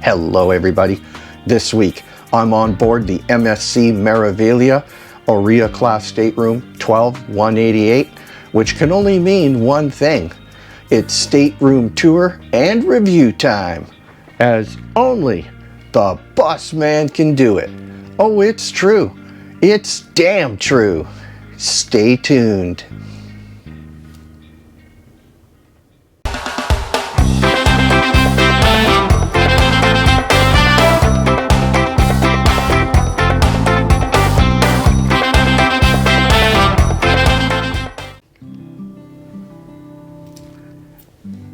Hello everybody. This week I'm on board the MSC Meraviglia Aurea class stateroom 12188, which can only mean one thing. It's stateroom tour and review time, as only the boss man can do it. Oh, it's true. It's damn true. Stay tuned.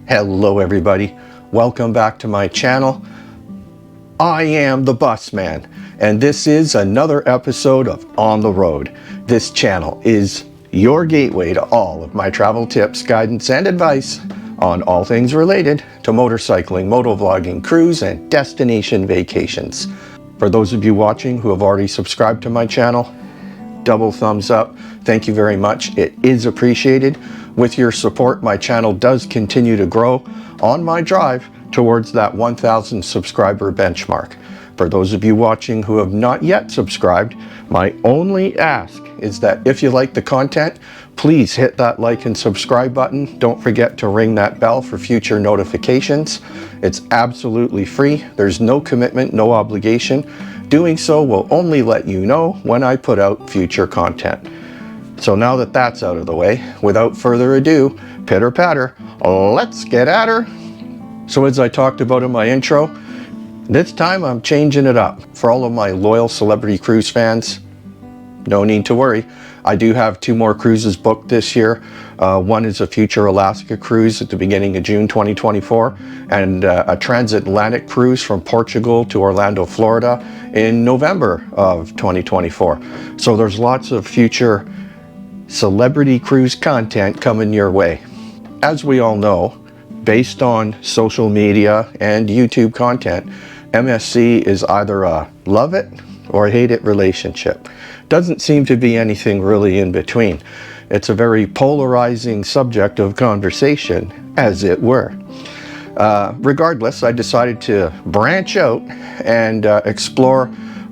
Hello everybody, welcome back to my channel. I am the Bus Man, and this is another episode of On the Road. This channel is your gateway to all of my travel tips, guidance, and advice on all things related to motorcycling, motovlogging, cruise, and destination vacations. For those of you watching who have already subscribed to my channel, double thumbs up. Thank you very much. It is appreciated. With your support, my channel does continue to grow on my drive towards that 1,000 subscriber benchmark. For those of you watching who have not yet subscribed, my only ask is that if you like the content, please hit that like and subscribe button. Don't forget to ring that bell for future notifications. It's absolutely free. There's no commitment, no obligation. Doing so will only let you know when I put out future content. So now that that's out of the way, without further ado, pitter patter, let's get at her. So as I talked about in my intro, this time I'm changing it up. For all of my loyal Celebrity Cruise fans, no need to worry. I do have 2 more cruises booked this year. One is a future Alaska cruise at the beginning of June 2024, and a transatlantic cruise from Portugal to Orlando, Florida in November of 2024. So there's lots of future Celebrity Cruise content coming your way. As we all know, based on social media and YouTube content, MSC is either a love it or hate it relationship. Doesn't seem to be anything really in between. It's a very polarizing subject of conversation, as it were. Regardless, I decided to branch out and explore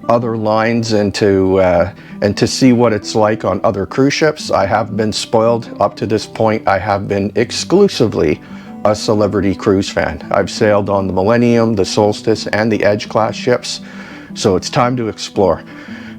other lines and to see what it's like on other cruise ships. I have been spoiled up to this point. I have been exclusively a Celebrity Cruise fan. I've sailed on the Millennium, the Solstice, and the Edge class ships, so it's time to explore.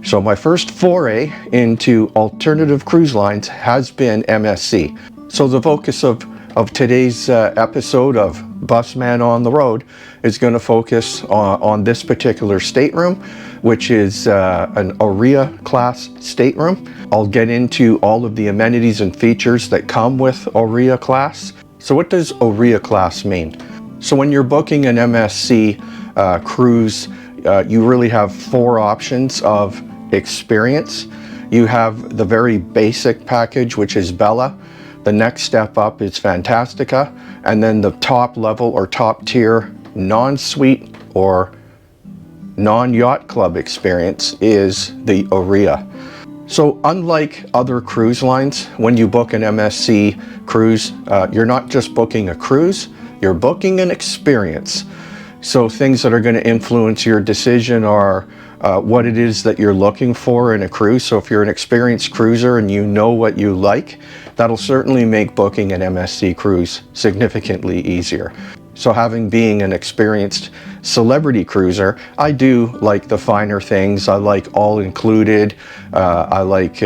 So my first foray into alternative cruise lines has been MSC. So the focus of today's episode of Busman on the Road is going to focus on this particular stateroom, which is an Aurea class stateroom. I'll get into all of the amenities and features that come with Aurea class. So what does Aurea class mean? So when you're booking an MSC cruise, you really have 4 options of experience. You have the very basic package, which is Bella. The next step up is Fantastica, and then the top level or top tier non-suite or non-yacht club experience is the Aurea. So unlike other cruise lines, when you book an MSC cruise, you're not just booking a cruise, you're booking an experience. So things that are going to influence your decision are what it is that you're looking for in a cruise. So if you're an experienced cruiser and you know what you like, that'll certainly make booking an MSC cruise significantly easier. So being an experienced Celebrity cruiser, I do like the finer things. I like all included. I like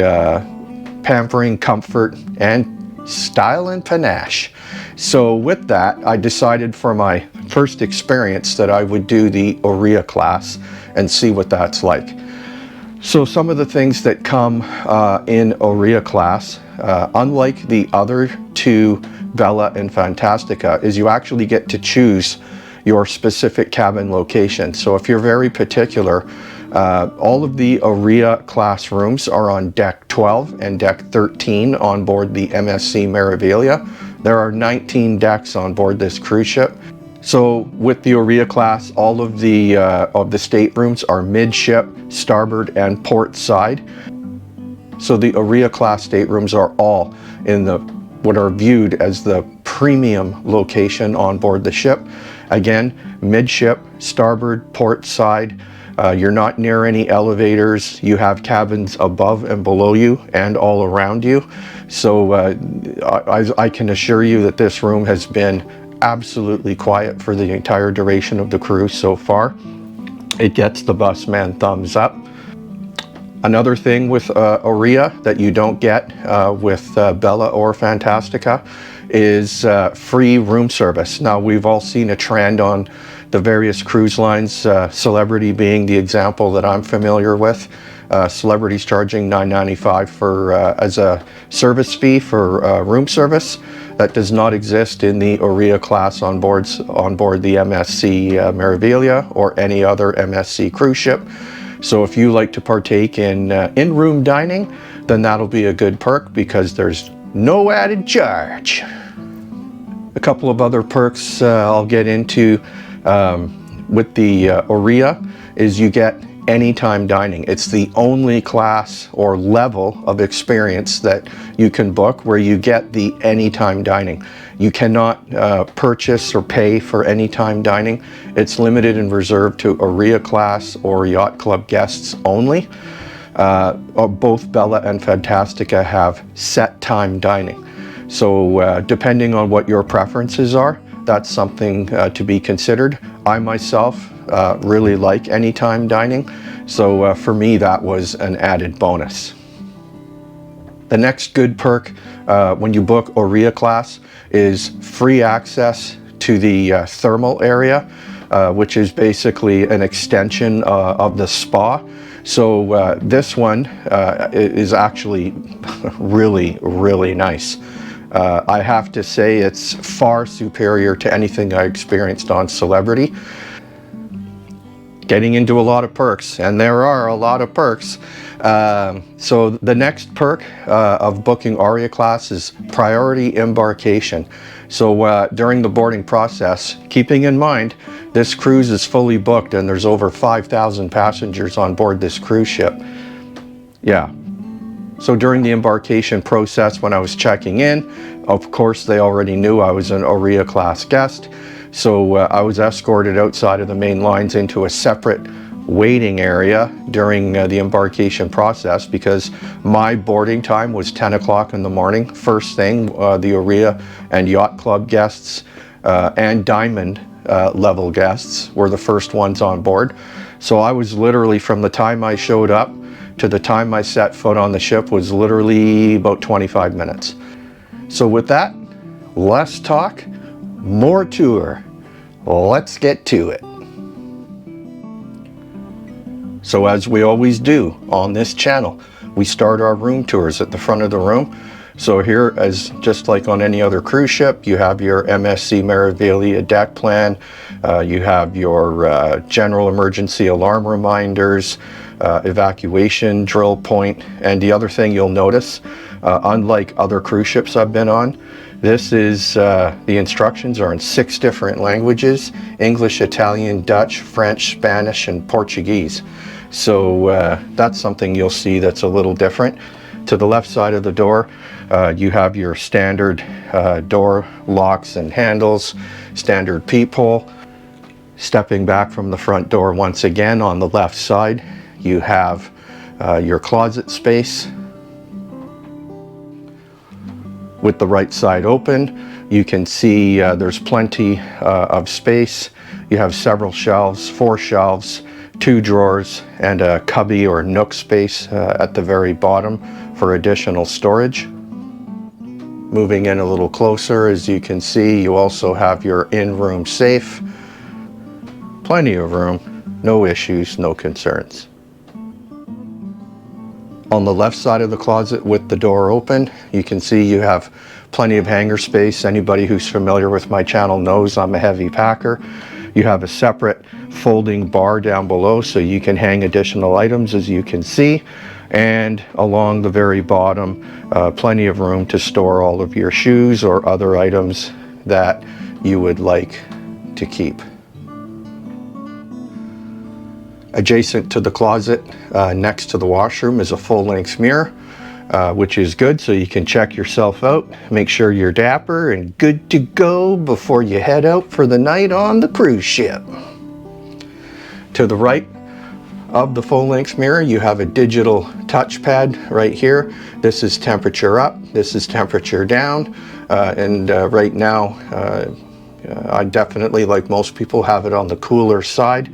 pampering, comfort, and style and panache. So with that, I decided for my first experience that I would do the Aurea class and see what that's like. So some of the things that come in Aurea class, unlike the other 2, Bella and Fantastica, is you actually get to choose your specific cabin location. So if you're very particular, all of the Aurea class rooms are on deck 12 and deck 13 on board the MSC Meraviglia. There are 19 decks on board this cruise ship. So with the Aurea class, all of the staterooms are midship, starboard, and port side. So the Aurea class staterooms are all in what are viewed as the premium location on board the ship. Again, midship, starboard, port side. You're not near any elevators. You have cabins above and below you and all around you. So I can assure you that this room has been absolutely quiet for the entire duration of the cruise so far. It gets the busman thumbs up. Another thing with Aurea that you don't get with Bella or Fantastica is free room service. Now, we've all seen a trend on the various cruise lines, Celebrity being the example that I'm familiar with. Celebrity's charging $9.95 for as a service fee for room service. That does not exist in the Aurea class on board the MSC Meraviglia or any other MSC cruise ship. So if you like to partake in in-room dining, then that'll be a good perk because there's no added charge. A couple of other perks I'll get into with the Aurea is you get anytime dining. It's the only class or level of experience that you can book where you get the anytime dining. You cannot purchase or pay for anytime dining. It's limited and reserved to Aurea class or yacht club guests only. Both Bella and Fantastica have set time dining. So depending on what your preferences are, that's something to be considered. I myself really like anytime dining, so for me that was an added bonus. The next good perk when you book Aurea class is free access to the thermal area, which is basically an extension of the spa. So this one is actually really nice. I have to say it's far superior to anything I experienced on Celebrity. Getting into a lot of perks, and there are a lot of perks. So the next perk of booking Aurea class is priority embarkation. So during the boarding process, keeping in mind this cruise is fully booked and there's over 5,000 passengers on board this cruise ship. Yeah. So during the embarkation process, when I was checking in, of course they already knew I was an Aurea class guest. So I was escorted outside of the main lines into a separate waiting area during the embarkation process because my boarding time was 10 o'clock in the morning. First thing, the Aurea and yacht club guests and diamond level guests were the first ones on board. So I was literally, from the time I showed up to the time I set foot on the ship, was literally about 25 minutes. So with that, less talk, more tour. Let's get to it. So as we always do on this channel, we start our room tours at the front of the room. So here, as just like on any other cruise ship, you have your MSC Meraviglia deck plan, you have your general emergency alarm reminders, evacuation drill point, and the other thing you'll notice, unlike other cruise ships I've been on, this is, the instructions are in 6 different languages: English, Italian, Dutch, French, Spanish, and Portuguese. So that's something you'll see that's a little different. To the left side of the door, you have your standard door locks and handles, standard peephole. Stepping back from the front door once again, on the left side, you have your closet space. With the right side open, you can see there's plenty of space. You have several shelves, 4 shelves, 2 drawers, and a cubby or nook space at the very bottom for additional storage. Moving in a little closer, as you can see, you also have your in-room safe. Plenty of room, no issues, no concerns. On the left side of the closet with the door open, you can see you have plenty of hanger space. Anybody who's familiar with my channel knows I'm a heavy packer. You have a separate folding bar down below so you can hang additional items, as you can see. And along the very bottom, plenty of room to store all of your shoes or other items that you would like to keep. Adjacent to the closet, next to the washroom, is a full-length mirror. which is good, so you can check yourself out, make sure you're dapper and good to go before you head out for the night on the cruise ship. To the right of the full-length mirror, you have a digital touchpad right here. This is temperature up, this is temperature down, and right now I definitely, like most people, have it on the cooler side.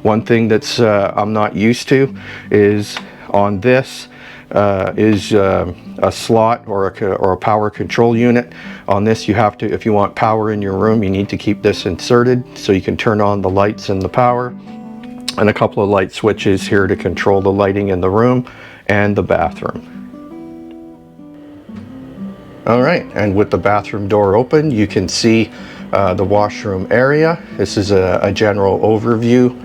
One thing that's I'm not used to is on this is a slot or a power control unit. On this, you have to, if you want power in your room, you need to keep this inserted so you can turn on the lights and the power, and a couple of light switches here to control the lighting in the room and the bathroom. All right, and with the bathroom door open, you can see the washroom area. This is a general overview.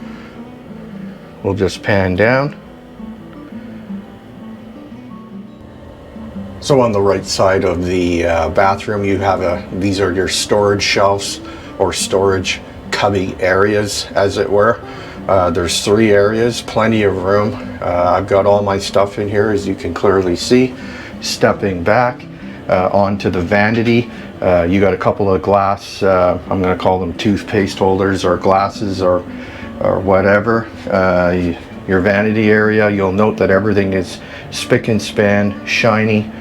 We'll just pan down. So on the right side of the bathroom, you have these are your storage shelves or storage cubby areas, as it were. There's 3 areas, plenty of room. I've got all my stuff in here, as you can clearly see. Stepping back onto the vanity, you got a couple of glass, I'm going to call them toothpaste holders or glasses or whatever. Your vanity area, you'll note that everything is spick and span, shiny,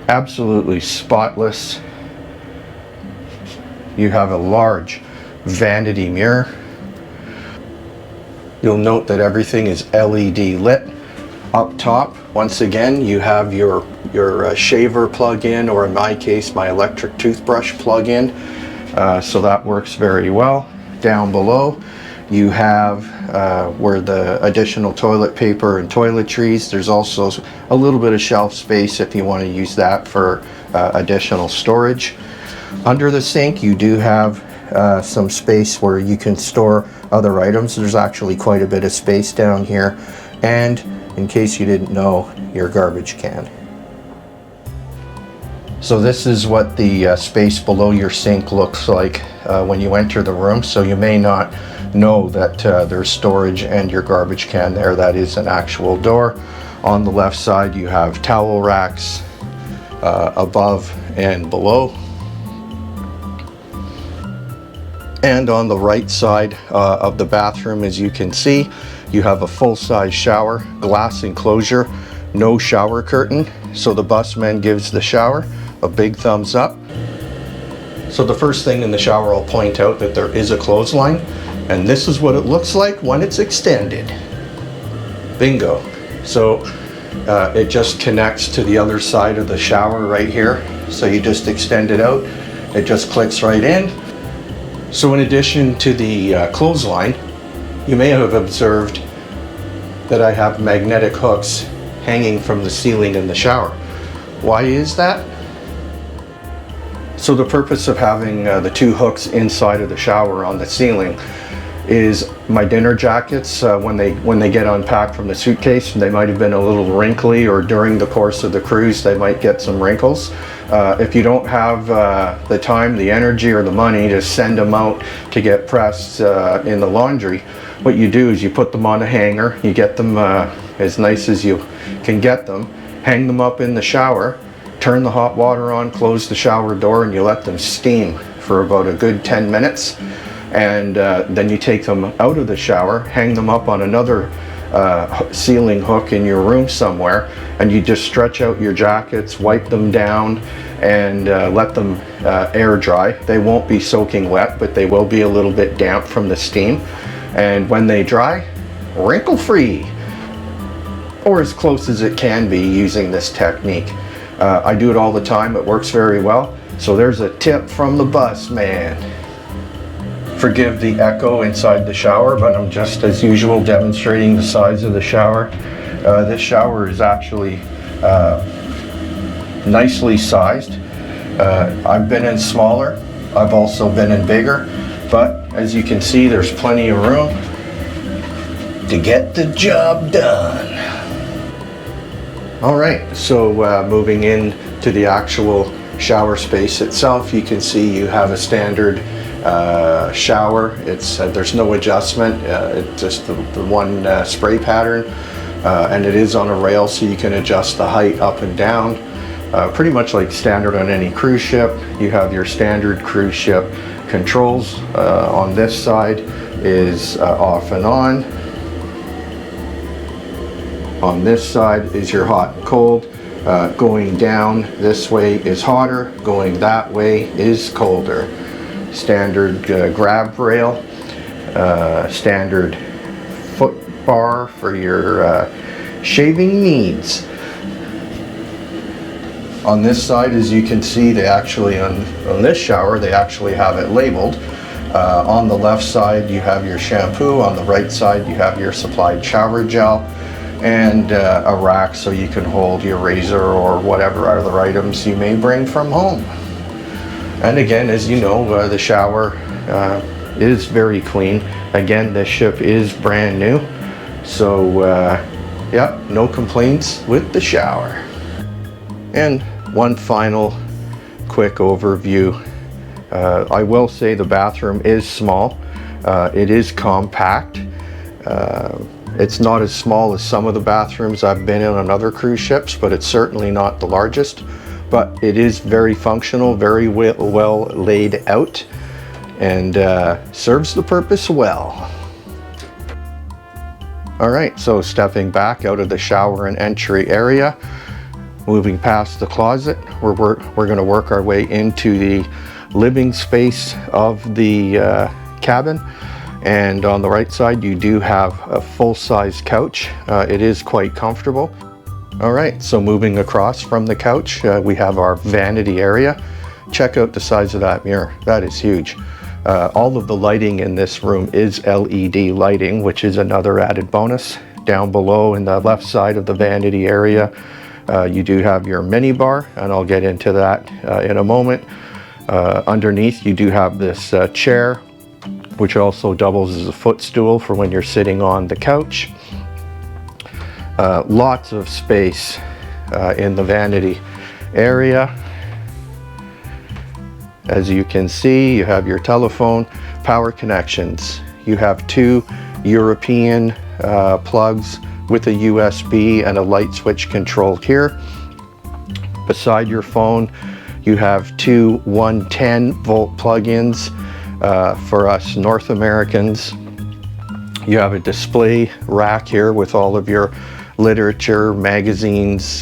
absolutely spotless. You have a large vanity mirror. You'll note that everything is LED lit. Up top, once again, you have your shaver plug-in, or in my case, my electric toothbrush plug-in. So that works very well. Down below, you have where the additional toilet paper and toiletries. There's also a little bit of shelf space if you want to use that for additional storage. Under the sink, you do have some space where you can store other items. There's actually quite a bit of space down here. And in case you didn't know, your garbage can. So this is what the space below your sink looks like when you enter the room. So you may not know that there's storage and your garbage can there. That is an actual door. On the left side, you have towel racks above and below. And on the right side of the bathroom, as you can see, you have a full-size shower, glass enclosure, no shower curtain. So the busman gives the shower a big thumbs up. So the first thing in the shower, I'll point out that there is a clothesline, and this is what it looks like when it's extended. Bingo. So it just connects to the other side of the shower right here. So you just extend it out, it just clicks right in. So in addition to the clothesline, you may have observed that I have magnetic hooks hanging from the ceiling in the shower. Why is that? So the purpose of having the 2 hooks inside of the shower on the ceiling is my dinner jackets, when they get unpacked from the suitcase, they might have been a little wrinkly, or during the course of the cruise they might get some wrinkles. If you don't have the time, the energy, or the money to send them out to get pressed in the laundry, what you do is you put them on a hanger, you get them as nice as you can get them, hang them up in the shower, turn the hot water on, close the shower door, and you let them steam for about a good 10 minutes. And then you take them out of the shower, hang them up on another ceiling hook in your room somewhere, and you just stretch out your jackets, wipe them down, and let them air dry. They won't be soaking wet, but they will be a little bit damp from the steam. And when they dry, wrinkle free, or as close as it can be using this technique. I do it all the time, it works very well. So there's a tip from the bus man. Forgive the echo inside the shower, but I'm just, as usual, demonstrating the size of the shower. This shower is actually nicely sized. I've been in smaller, I've also been in bigger, but as you can see, there's plenty of room to get the job done. All right, so moving in to the actual shower space itself, you can see you have a standard shower. It's there's no adjustment, it's just the one spray pattern. and it is on a rail, so you can adjust the height up and down. Pretty much like standard on any cruise ship. You have your standard cruise ship controls. On this side is off and on. On this side is your hot and cold. Going down this way is hotter, going that way is colder. Standard grab rail, standard foot bar for your shaving needs. On this side, as you can see, they actually, on this shower, they actually have it labeled. On the left side, you have your shampoo. On the right side, you have your supplied shower gel and a rack so you can hold your razor or whatever other items you may bring from home. And again, as you know, the shower is very clean. Again, this ship is brand new. So, yeah, no complaints with the shower. And one final quick overview. I will say the bathroom is small. It is compact. It's not as small as some of the bathrooms I've been in on other cruise ships, but it's certainly not the largest. But it is very functional, very well laid out, and serves the purpose well. All right, so stepping back out of the shower and entry area, moving past the closet, we're going to work our way into the living space of the cabin. And on the right side, you do have a full-size couch. It is quite comfortable. All right, so moving across from the couch, we have our vanity area. Check out the size of that mirror. That is huge. All of the lighting in this room is LED lighting, which is another added bonus. Down below in the left side of the vanity area, you do have your mini bar, and I'll get into that in a moment. Underneath, you do have this chair, which also doubles as a footstool for when you're sitting on the couch. Lots of space in the vanity area. As you can see, you have your telephone, power connections. You have two European plugs with a USB and a light switch control here. Beside your phone, you have two 110 volt plug-ins for us North Americans. You have a display rack here with all of your literature, magazines,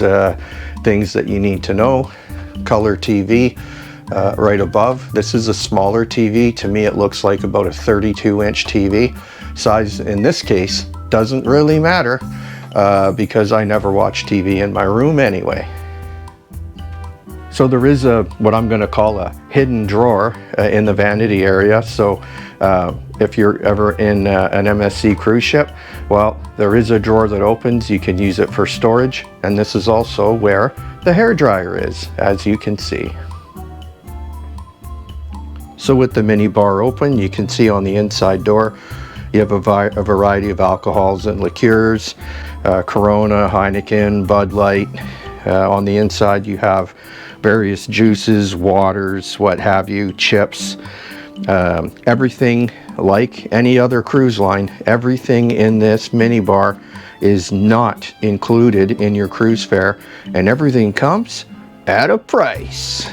things that you need to know. Color TV right above. This is a smaller TV. To me, it looks like about a 32-inch TV. Size in this case doesn't really matter because I never watch TV in my room anyway. So there is what I'm going to call a hidden drawer in the vanity area. So if you're ever in an MSC cruise ship, well, there is a drawer that opens. You can use it for storage. And this is also where the hairdryer is, as you can see. So with the mini bar open, you can see on the inside door, you have a variety of alcohols and liqueurs, Corona, Heineken, Bud Light. On the inside, you have various juices, waters, what have you, chips, everything like any other cruise line. Everything in this mini bar is not included in your cruise fare, and everything comes at a price.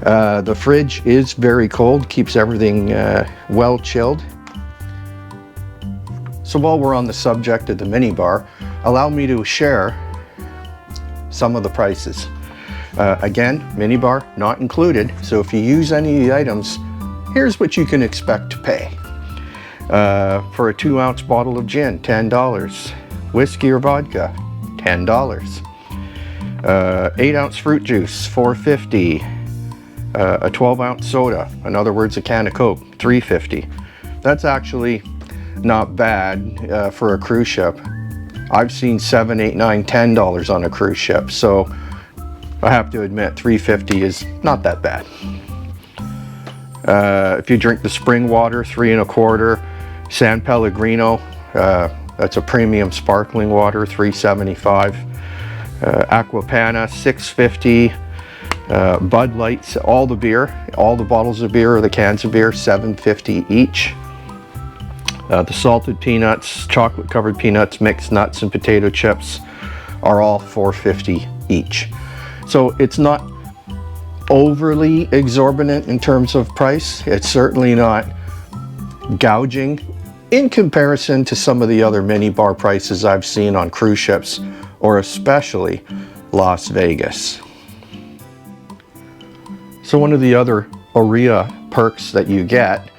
The fridge is very cold, keeps everything well chilled. So while we're on the subject of the mini bar, allow me to share some of the prices. Again, mini bar not included, so if you use any of the items, here's what you can expect to pay. For a 2-ounce bottle of gin, $10. Whiskey or vodka, $10. 8-ounce fruit juice, $4.50. A 12-ounce soda, in other words a can of Coke, $3.50. That's actually not bad for a cruise ship. I've seen $7, $8, $9, $10 on a cruise ship, so I have to admit $3.50 is not that bad. If you drink the spring water, $3 1/4. San Pellegrino, that's a premium sparkling water, $3.75. Aqua Panna, $6.50. Bud Lights, all the beer, all the bottles of beer or the cans of beer, $7.50 each. The salted peanuts, chocolate covered peanuts, mixed nuts, and potato chips are all $4.50 each. So it's not overly exorbitant in terms of price. It's certainly not gouging in comparison to some of the other mini bar prices I've seen on cruise ships, or especially Las Vegas. So one of the other Aurea perks that you get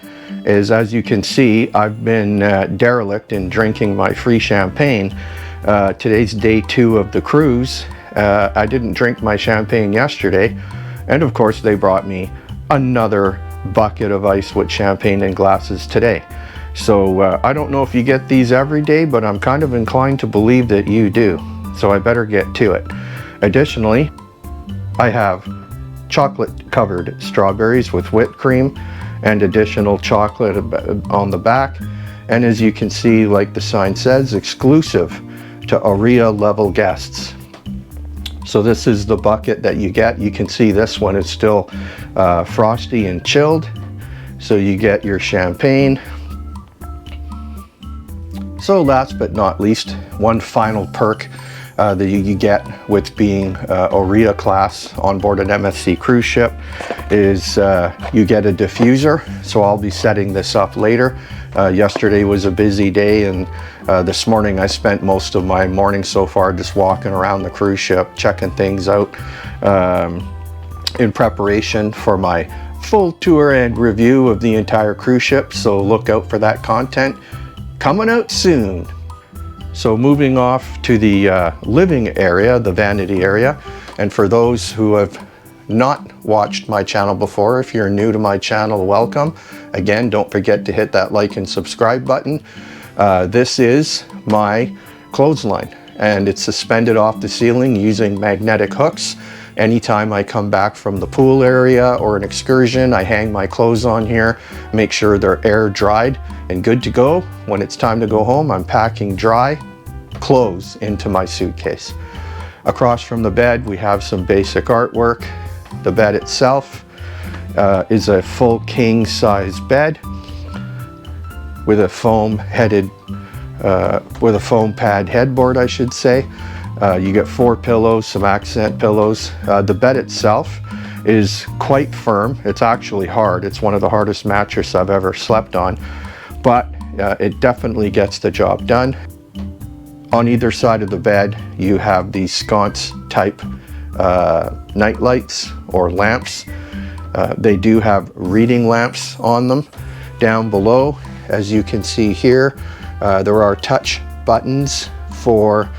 is, as you can see, I've been derelict in drinking my free champagne. Today's day 2 of the cruise. I didn't drink my champagne yesterday, and of course they brought me another bucket of ice with champagne in glasses today. So I don't know if you get these every day, but I'm kind of inclined to believe that you do. So I better get to it. Additionally, I have chocolate covered strawberries with whipped cream and additional chocolate on the back. And as you can see, like the sign says, exclusive to Aurea level guests. So this is the bucket that you get. You can see this one is still frosty and chilled. So you get your champagne. So last but not least, one final perk that you get with being Aurea class on board an MSC cruise ship is you get a diffuser. So I'll be setting this up later. Yesterday was a busy day, and this morning I spent most of my morning so far just walking around the cruise ship, checking things out in preparation for my full tour and review of the entire cruise ship. So look out for that content coming out soon. So moving off to the living area, the vanity area, and for those who have not watched my channel before, if you're new to my channel, welcome. Again, don't forget to hit that like and subscribe button. This is my clothesline, and it's suspended off the ceiling using magnetic hooks. Anytime I come back from the pool area or an excursion, I hang my clothes on here, make sure they're air dried and good to go. When it's time to go home, I'm packing dry clothes into my suitcase. Across from the bed, we have some basic artwork. The bed itself is a full king size bed with a foam pad headboard, I should say. You get 4 pillows, some accent pillows. The bed itself is quite firm. It's actually hard. It's one of the hardest mattresses I've ever slept on, but it definitely gets the job done. On either side of the bed, you have these sconce type night lights or lamps. They do have reading lamps on them. Down below, as you can see here, there are touch buttons for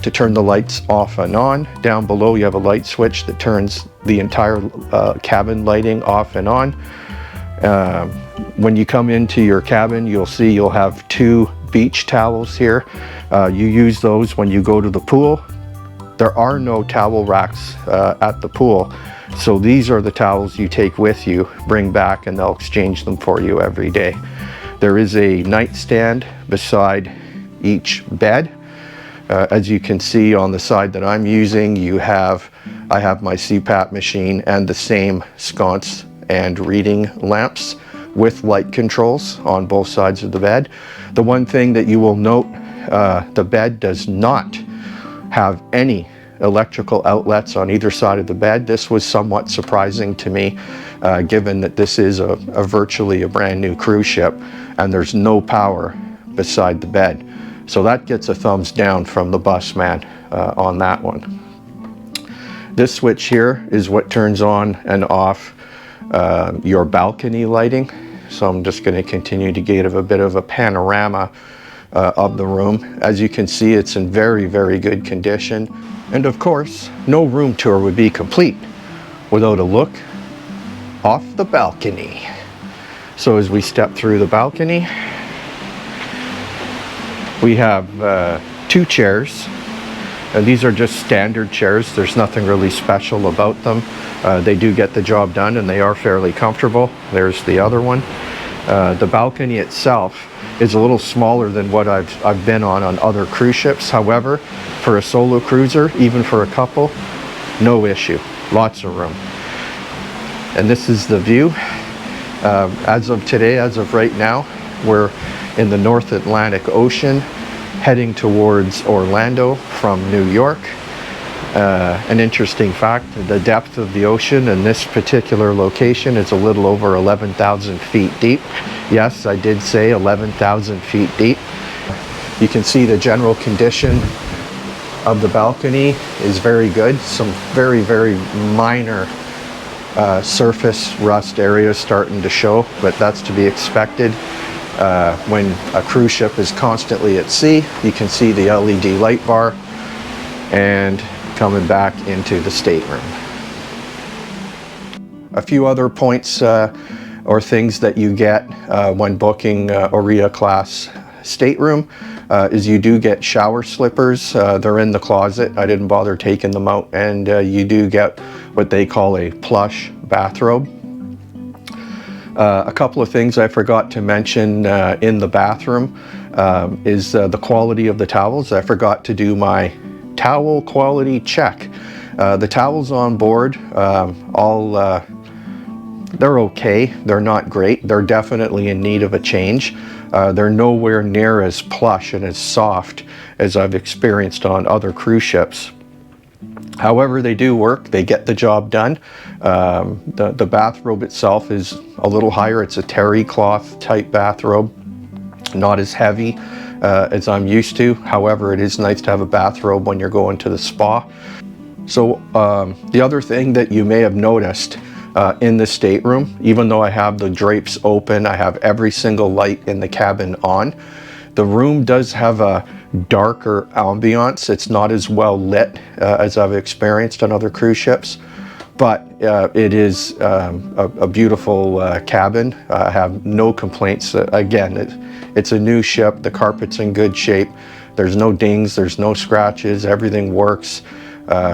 to turn the lights off and on. Down below you have a light switch that turns the entire cabin lighting off and on. When you come into your cabin, you'll see you'll have 2 beach towels here. You use those when you go to the pool. There are no towel racks at the pool, so these are the towels you take with you, bring back, and they'll exchange them for you every day. There is a nightstand beside each bed. As you can see on the side that I'm using, I have my CPAP machine and the same sconce and reading lamps with light controls on both sides of the bed. The one thing that you will note, the bed does not have any electrical outlets on either side of the bed. This was somewhat surprising to me, given that this is virtually a brand new cruise ship and there's no power beside the bed. So that gets a thumbs down from the bus man on that one. This switch here is what turns on and off your balcony lighting. So I'm just going to continue to give a bit of a panorama of the room. As you can see, it's in very, very good condition. And of course, no room tour would be complete without a look off the balcony. So as we step through the balcony, we have 2 chairs. These are just standard chairs. There's nothing really special about them. They do get the job done and they are fairly comfortable. There's the other one. The balcony itself is a little smaller than what I've been on other cruise ships. However, for a solo cruiser, even for a couple, no issue. Lots of room. And this is the view. As of today, as of right now, we're in the North Atlantic Ocean, heading towards Orlando from New York. An interesting fact, the depth of the ocean in this particular location is a little over 11,000 feet deep. Yes, I did say 11,000 feet deep. You can see the general condition of the balcony is very good. Some very, very minor surface rust areas starting to show, but that's to be expected. When a cruise ship is constantly at sea, you can see the LED light bar and coming back into the stateroom. A few other points or things that you get when booking Aurea class stateroom is you do get shower slippers. They're in the closet. I didn't bother taking them out. And you do get what they call a plush bathrobe. A couple of things I forgot to mention in the bathroom is the quality of the towels. I forgot to do my towel quality check. The towels on board, they're okay. They're not great. They're definitely in need of a change. They're nowhere near as plush and as soft as I've experienced on other cruise ships. However, they do work. They get the job done. The bathrobe itself is a little higher. It's a terry cloth type bathrobe, not as heavy as I'm used to. However, it is nice to have a bathrobe when you're going to the spa. So the other thing that you may have noticed in the stateroom, even though I have the drapes open, I have every single light in the cabin on, the room does have a darker ambiance. It's not as well lit as I've experienced on other cruise ships, but it is a beautiful cabin. I have no complaints. Again, it's a new ship. The carpet's in good shape. There's no dings, there's no scratches, everything works.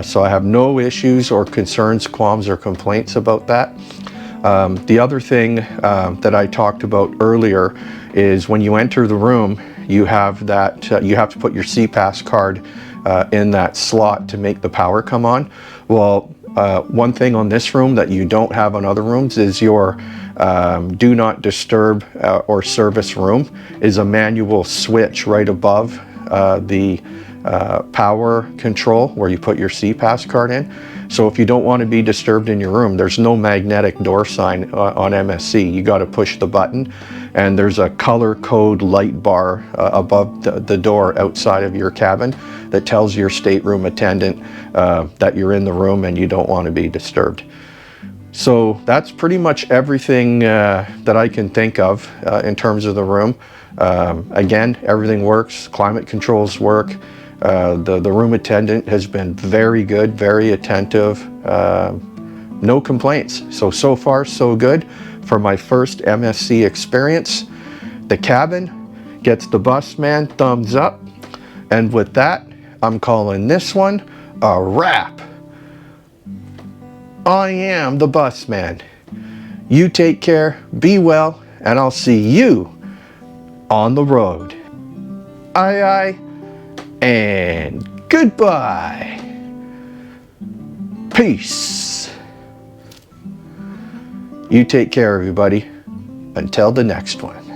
So I have no issues or concerns, qualms, or complaints about that. The other thing that I talked about earlier is when you enter the room, you have that you have to put your CPAS card in that slot to make the power come on. Well, one thing on this room that you don't have on other rooms is your do not disturb or service room is a manual switch right above the power control where you put your CPAS card in. So if you don't want to be disturbed in your room, there's no magnetic door sign on MSC. You got to push the button, and there's a color code light bar above the door outside of your cabin that tells your stateroom attendant that you're in the room and you don't want to be disturbed. So that's pretty much everything that I can think of in terms of the room. Again, everything works. Climate controls work. The room attendant has been very good, very attentive, no complaints. So far so good for my first MSC experience. The cabin gets the bus man thumbs up, and with that, I'm calling this one a wrap. I am the bus man. You take care, be well, and I'll see you on the road. Aye aye. And goodbye. Peace. You take care, everybody. Until the next one.